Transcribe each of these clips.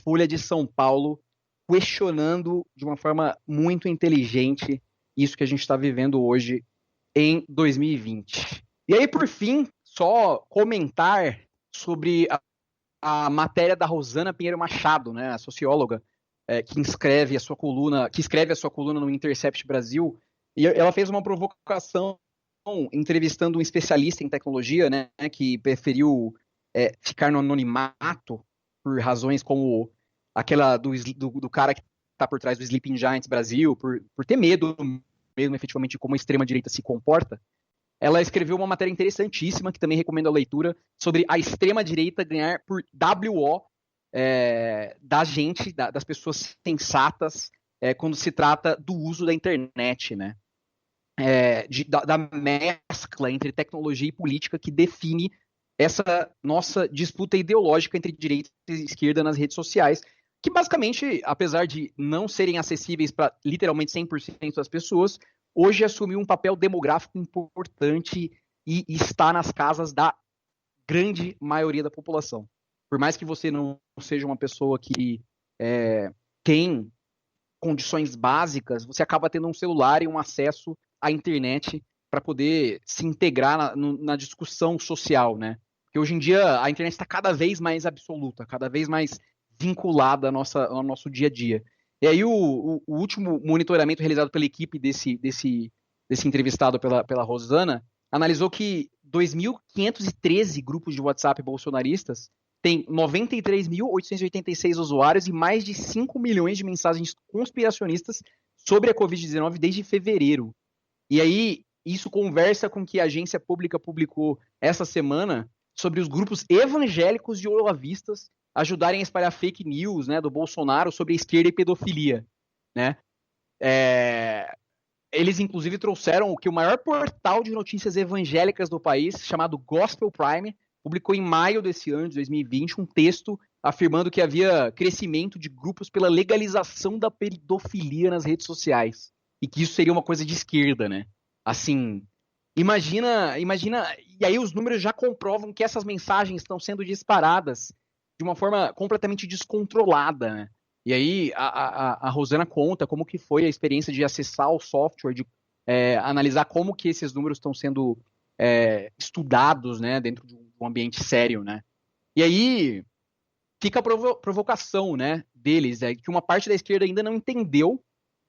Folha de São Paulo, questionando de uma forma muito inteligente isso que a gente está vivendo hoje em 2020. E aí, por fim, só comentar sobre a matéria da Rosana Pinheiro Machado, né, a socióloga, que escreve a sua coluna no Intercept Brasil, e ela fez uma provocação entrevistando um especialista em tecnologia, né, que preferiu ficar no anonimato por razões como aquela do cara que está por trás do Sleeping Giants Brasil, por ter medo mesmo efetivamente de como a extrema-direita se comporta. Ela escreveu uma matéria interessantíssima, que também recomendo a leitura, sobre a extrema-direita ganhar por WO da gente, das pessoas sensatas, quando se trata do uso da internet, né? Da mescla entre tecnologia e política que define essa nossa disputa ideológica entre direita e esquerda nas redes sociais, que basicamente, apesar de não serem acessíveis para literalmente 100% das pessoas, hoje assumiu um papel demográfico importante e está nas casas da grande maioria da população. Por mais que você não seja uma pessoa que tem condições básicas, você acaba tendo um celular e um acesso à internet para poder se integrar na discussão social, né? Porque hoje em dia a internet está cada vez mais absoluta, cada vez mais vinculada ao nosso dia a dia. E aí o último monitoramento realizado pela equipe desse entrevistado pela Rosana analisou que 2.513 grupos de WhatsApp bolsonaristas têm 93.886 usuários e mais de 5 milhões de mensagens conspiracionistas sobre a Covid-19 desde fevereiro. E aí isso conversa com o que a agência pública publicou essa semana sobre os grupos evangélicos de olavistas ajudarem a espalhar fake news, né, do Bolsonaro sobre a esquerda e pedofilia, né? Eles, inclusive, trouxeram que o maior portal de notícias evangélicas do país, chamado Gospel Prime, publicou em maio desse ano, de 2020, um texto afirmando que havia crescimento de grupos pela legalização da pedofilia nas redes sociais. E que isso seria uma coisa de esquerda, né? Assim, imagina... E aí os números já comprovam que essas mensagens estão sendo disparadas de uma forma completamente descontrolada, né? E aí a Rosana conta como que foi a experiência de acessar o software, de analisar como que esses números estão sendo estudados, né, dentro de um ambiente sério, né? E aí fica a provocação, né, deles, que uma parte da esquerda ainda não entendeu,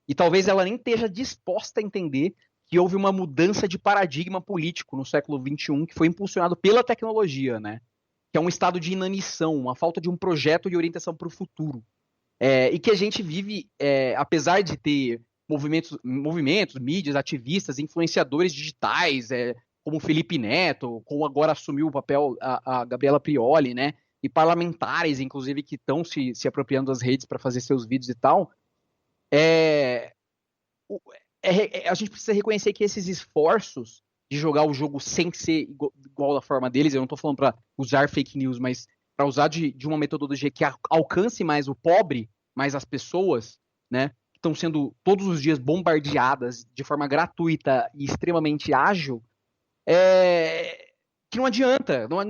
e talvez ela nem esteja disposta a entender que houve uma mudança de paradigma político no século XXI que foi impulsionado pela tecnologia, né? Que é um estado de inanição, uma falta de um projeto de orientação para o futuro. E que a gente vive, apesar de ter movimentos, mídias, ativistas, influenciadores digitais, como Felipe Neto, como agora assumiu o papel a Gabriela Prioli, né? E parlamentares, inclusive, que estão se apropriando das redes para fazer seus vídeos e tal, a gente precisa reconhecer que esses esforços de jogar o jogo sem ser igual da forma deles, eu não estou falando para usar fake news, mas para usar de uma metodologia que alcance mais o pobre, mais as pessoas, né, que estão sendo todos os dias bombardeadas de forma gratuita e extremamente ágil, que não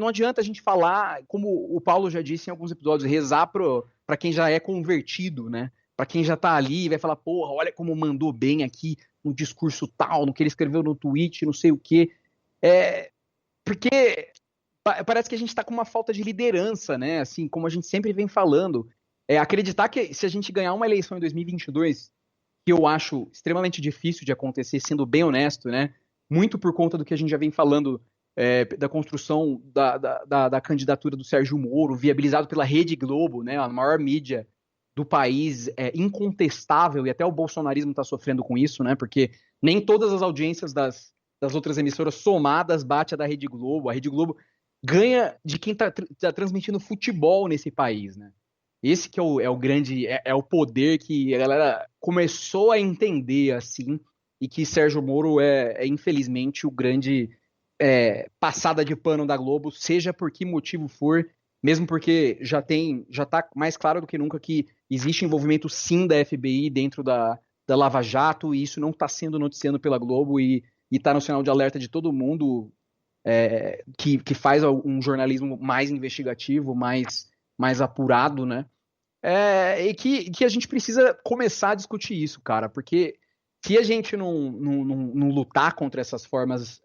adianta a gente falar, como o Paulo já disse em alguns episódios, rezar para quem já é convertido, né, para quem já tá ali e vai falar, porra, olha como mandou bem aqui no discurso tal, no que ele escreveu no tweet, não sei o quê. Porque parece que a gente tá com uma falta de liderança, né? Assim, como a gente sempre vem falando. Acreditar que se a gente ganhar uma eleição em 2022, que eu acho extremamente difícil de acontecer, sendo bem honesto, né? Muito por conta do que a gente já vem falando da construção da candidatura do Sérgio Moro, viabilizado pela Rede Globo, né? A maior mídia do país incontestável, e até o bolsonarismo está sofrendo com isso, né? Porque nem todas as audiências das outras emissoras somadas bate a da Rede Globo. A Rede Globo ganha de quem está transmitindo futebol nesse país, né? Esse que é o grande, o poder que a galera começou a entender, assim, e que Sérgio Moro infelizmente, o grande passada de pano da Globo, seja por que motivo for, mesmo porque já está mais claro do que nunca que existe envolvimento sim da FBI dentro da Lava Jato, e isso não está sendo noticiado pela Globo e está no sinal de alerta de todo mundo que faz um jornalismo mais investigativo, mais apurado, né? E que a gente precisa começar a discutir isso, cara, porque se a gente não lutar contra essas formas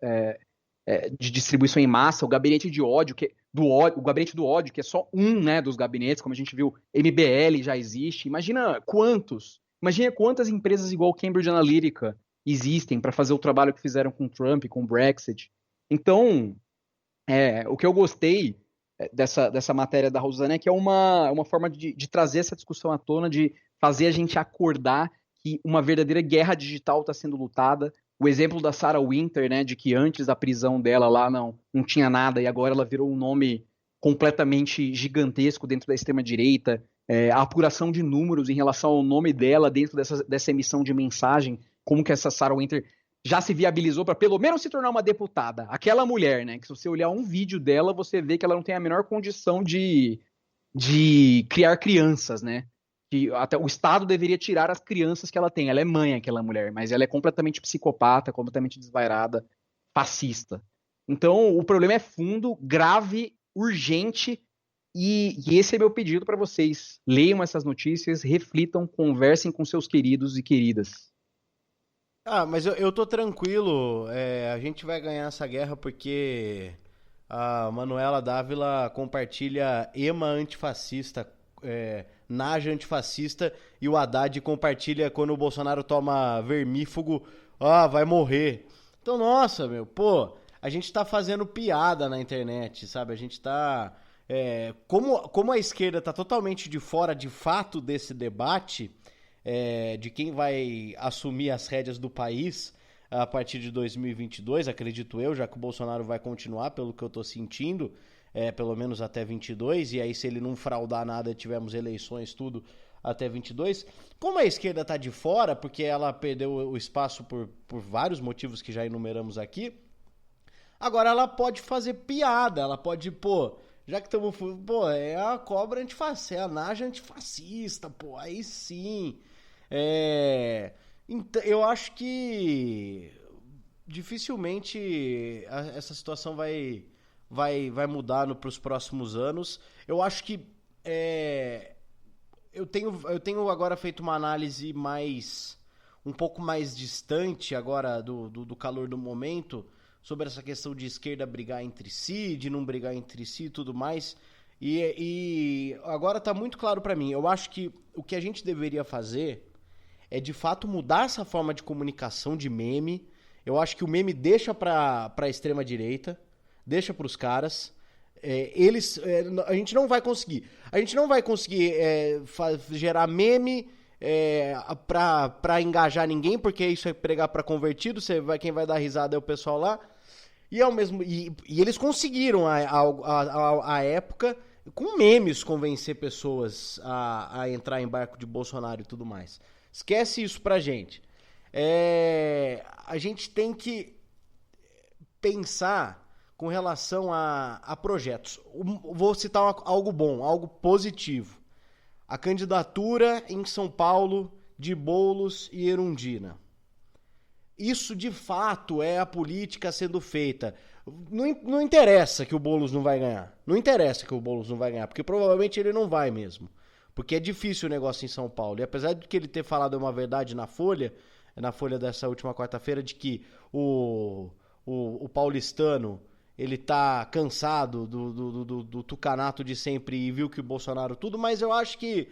de distribuição em massa, o gabinete de ódio, o gabinete do ódio, que é só um, né, dos gabinetes, como a gente viu, MBL já existe. Imagina quantas empresas igual Cambridge Analytica existem para fazer o trabalho que fizeram com Trump, com o Brexit. Então, o que eu gostei dessa matéria da Rosana é que é uma forma de trazer essa discussão à tona, de fazer a gente acordar que uma verdadeira guerra digital está sendo lutada. O exemplo da Sarah Winter, né, de que antes da prisão dela lá não tinha nada e agora ela virou um nome completamente gigantesco dentro da extrema-direita. A apuração de números em relação ao nome dela dentro dessa emissão de mensagem, como que essa Sarah Winter já se viabilizou para pelo menos se tornar uma deputada. Aquela mulher, né, que se você olhar um vídeo dela, você vê que ela não tem a menor condição de criar crianças, né? Que até o Estado deveria tirar as crianças que ela tem. Ela é mãe, aquela mulher, mas ela é completamente psicopata, completamente desvairada, fascista. Então, o problema é fundo, grave, urgente, e esse é meu pedido para vocês. Leiam essas notícias, reflitam, conversem com seus queridos e queridas. Mas eu tô tranquilo. A gente vai ganhar essa guerra porque a Manuela Dávila compartilha ema antifascista, naja antifascista, e o Haddad compartilha quando o Bolsonaro toma vermífugo, vai morrer. Então, nossa, meu, pô, a gente tá fazendo piada na internet, sabe? A gente tá... como a esquerda tá totalmente de fora de fato desse debate, de quem vai assumir as rédeas do país a partir de 2022, acredito eu, já que o Bolsonaro vai continuar, pelo que eu tô sentindo, pelo menos até 22, e aí se ele não fraudar nada, tivemos eleições, tudo, até 22. Como a esquerda tá de fora, porque ela perdeu o espaço por vários motivos que já enumeramos aqui, agora ela pode fazer piada, ela pode, já que estamos... é a cobra antifascista, é a naja antifascista, aí sim... Então, eu acho que dificilmente essa situação vai mudar para os próximos anos. Eu acho que eu tenho agora feito uma análise um pouco mais distante agora do calor do momento sobre essa questão de esquerda brigar entre si, de não brigar entre si e tudo mais. E agora está muito claro para mim. Eu acho que o que a gente deveria fazer é de fato mudar essa forma de comunicação de meme. Eu acho que o meme deixa pra extrema-direita, deixa pros caras. A gente não vai conseguir. A gente não vai conseguir gerar meme pra engajar ninguém, porque isso é pregar pra convertido. Quem vai dar risada é o pessoal lá. E eles conseguiram, a época, com memes, convencer pessoas a entrar em barco de Bolsonaro e tudo mais. Esquece isso pra gente. A gente tem que pensar com relação a projetos. Vou citar algo bom, algo positivo. A candidatura em São Paulo de Boulos e Erundina. Isso, de fato, é a política sendo feita. Não interessa que o Boulos não vai ganhar. Não interessa que o Boulos não vai ganhar, porque provavelmente ele não vai mesmo. Porque é difícil o negócio em São Paulo. E apesar de que ele ter falado uma verdade na Folha dessa última quarta-feira, de que o paulistano, ele tá cansado do tucanato de sempre e viu que o Bolsonaro tudo, mas eu acho que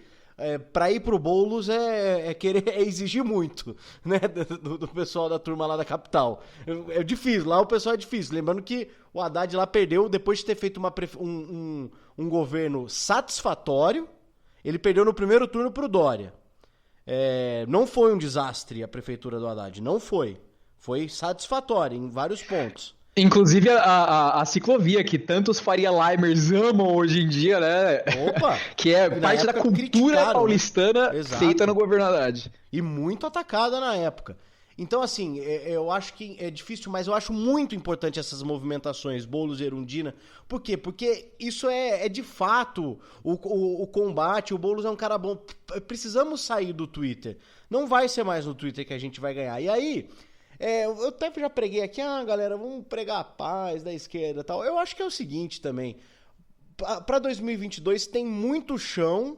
pra ir pro Boulos é exigir muito, né, do pessoal da turma lá da capital. É difícil, lá o pessoal é difícil. Lembrando que o Haddad lá perdeu, depois de ter feito um governo satisfatório. Ele perdeu no primeiro turno pro Dória. Não foi um desastre a prefeitura do Haddad, não foi. Foi satisfatória em vários pontos. Inclusive a ciclovia, que tantos Faria Limers amam hoje em dia, né? Opa! Que é parte da cultura paulistana, né? Feita no governo Haddad. E muito atacada na época. Então, assim, eu acho que é difícil, mas eu acho muito importante essas movimentações, Boulos e Erundina. Por quê? Porque isso é de fato o combate. O Boulos é um cara bom. Precisamos sair do Twitter. Não vai ser mais no Twitter que a gente vai ganhar. E aí, eu até já preguei aqui, galera, vamos pregar a paz da esquerda e tal. Eu acho que é o seguinte também. Para 2022 tem muito chão.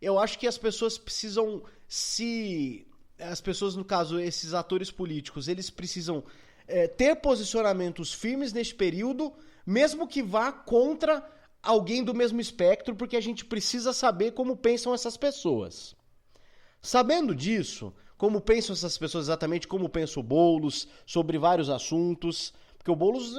eu acho que as pessoas precisam as pessoas, no caso, esses atores políticos, eles precisam ter posicionamentos firmes neste período, mesmo que vá contra alguém do mesmo espectro, porque a gente precisa saber como pensam essas pessoas. Sabendo disso, como pensam essas pessoas exatamente, como pensa o Boulos sobre vários assuntos, porque o Boulos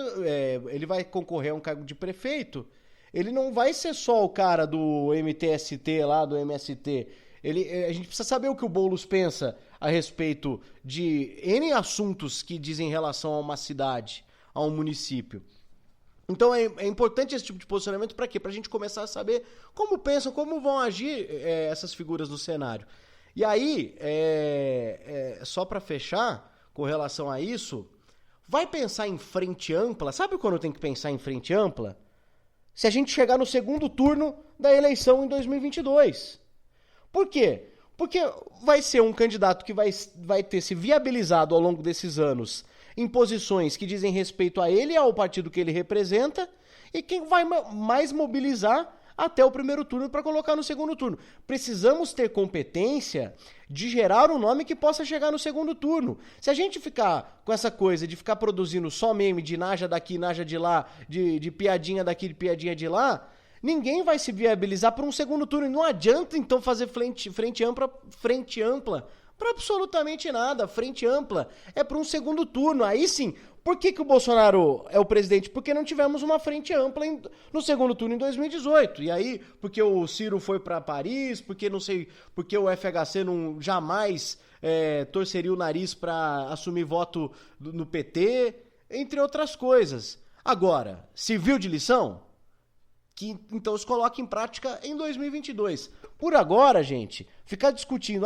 ele vai concorrer a um cargo de prefeito, ele não vai ser só o cara do MTST lá, do MST. A gente precisa saber o que o Boulos pensa a respeito de N assuntos que dizem relação a uma cidade, a um município. Então é importante esse tipo de posicionamento para quê? Para a gente começar a saber como pensam, como vão agir essas figuras no cenário. E aí, só para fechar com relação a isso, vai pensar em frente ampla? Sabe quando tem que pensar em frente ampla? Se a gente chegar no segundo turno da eleição em 2022. Por quê? Porque vai ser um candidato que vai ter se viabilizado ao longo desses anos em posições que dizem respeito a ele e ao partido que ele representa, e quem vai mais mobilizar até o primeiro turno para colocar no segundo turno. Precisamos ter competência de gerar um nome que possa chegar no segundo turno. Se a gente ficar com essa coisa de ficar produzindo só meme de naja daqui, naja de lá, de piadinha daqui, de piadinha de lá, ninguém vai se viabilizar para um segundo turno. E não adianta, então, fazer frente ampla para absolutamente nada. Frente ampla é para um segundo turno. Aí sim, por que o Bolsonaro é o presidente? Porque não tivemos uma frente ampla no segundo turno em 2018. E aí, porque o Ciro foi para Paris, porque não sei, porque o FHC não jamais torceria o nariz para assumir voto no PT, entre outras coisas. Agora, serviu de lição? Que então se coloque em prática em 2022. Por agora, gente, ficar discutindo,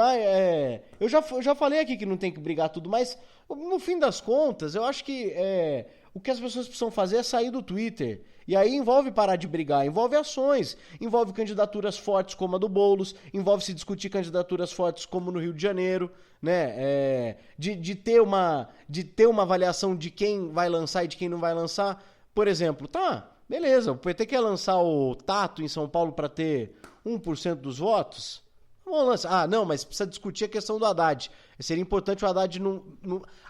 eu já falei aqui que não tem que brigar tudo, mas no fim das contas, eu acho que o que as pessoas precisam fazer é sair do Twitter. E aí envolve parar de brigar, envolve ações, envolve candidaturas fortes como a do Boulos, envolve se discutir candidaturas fortes como no Rio de Janeiro, né? De ter uma avaliação de quem vai lançar e de quem não vai lançar. Por exemplo, beleza, o PT quer lançar o Tato em São Paulo para ter 1% dos votos? Vamos lançar. Não, mas precisa discutir a questão do Haddad. Seria importante o Haddad não...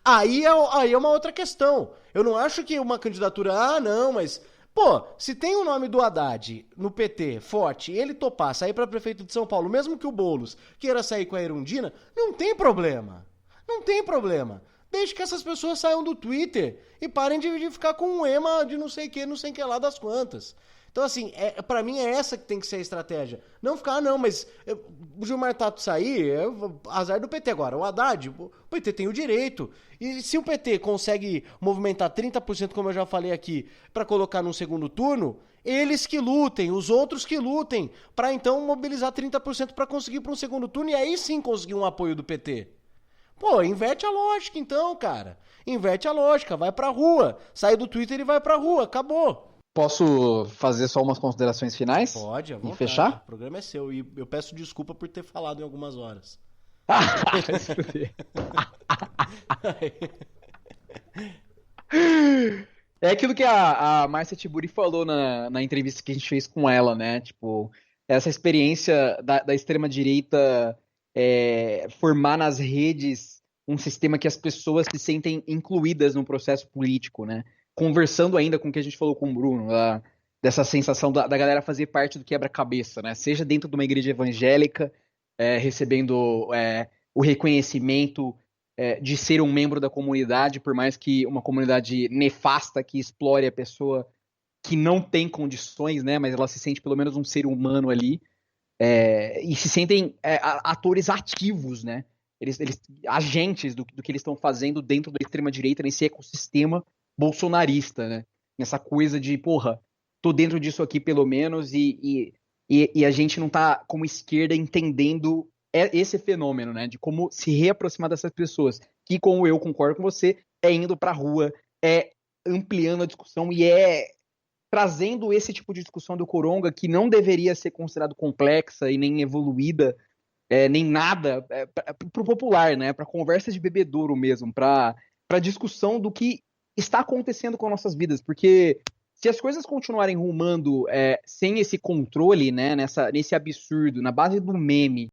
Aí é uma outra questão. Eu não acho que uma candidatura... não, mas... Pô, se tem o nome do Haddad no PT forte, ele topar sair para prefeito de São Paulo, mesmo que o Boulos queira sair com a Erundina, não tem problema. Não tem problema. Desde que essas pessoas saiam do Twitter e parem de ficar com um ema de não sei que lá das quantas. Então, assim, pra mim é essa que tem que ser a estratégia. Não ficar, mas o Gilmar Tato sair, azar do PT agora. O Haddad, o PT tem o direito. E se o PT consegue movimentar 30%, como eu já falei aqui, pra colocar num segundo turno, eles que lutem, os outros que lutem, pra então mobilizar 30% pra conseguir pra um segundo turno e aí sim conseguir um apoio do PT. Pô, inverte a lógica então, cara. Inverte a lógica, vai pra rua. Sai do Twitter e vai pra rua, acabou. Posso fazer só umas considerações finais? Pode, à vontade. E fechar? O programa é seu e eu peço desculpa por ter falado em algumas horas. É aquilo que a Márcia Tiburi falou na entrevista que a gente fez com ela, né? Tipo, essa experiência da extrema-direita formar nas redes um sistema que as pessoas se sentem incluídas no processo político, né? Conversando ainda com o que a gente falou com o Bruno, dessa sensação da galera fazer parte do quebra-cabeça, né? Seja dentro de uma igreja evangélica, recebendo o reconhecimento de ser um membro da comunidade, por mais que uma comunidade nefasta que explore a pessoa que não tem condições, né? Mas ela se sente pelo menos um ser humano ali, e se sentem atores ativos, né? Eles agentes do que eles estão fazendo dentro da extrema-direita, nesse ecossistema bolsonarista, né? Nessa coisa de, porra, tô dentro disso aqui pelo menos e a gente não tá, como esquerda, entendendo esse fenômeno, né? De como se reaproximar dessas pessoas, que, como eu concordo com você, indo pra rua, ampliando a discussão e trazendo esse tipo de discussão do Coronga que não deveria ser considerado complexa e nem evoluída, nem nada, pro popular, né? Pra conversa de bebedouro mesmo, pra discussão do que está acontecendo com nossas vidas, porque se as coisas continuarem rumando sem esse controle, né, nesse absurdo, na base do meme,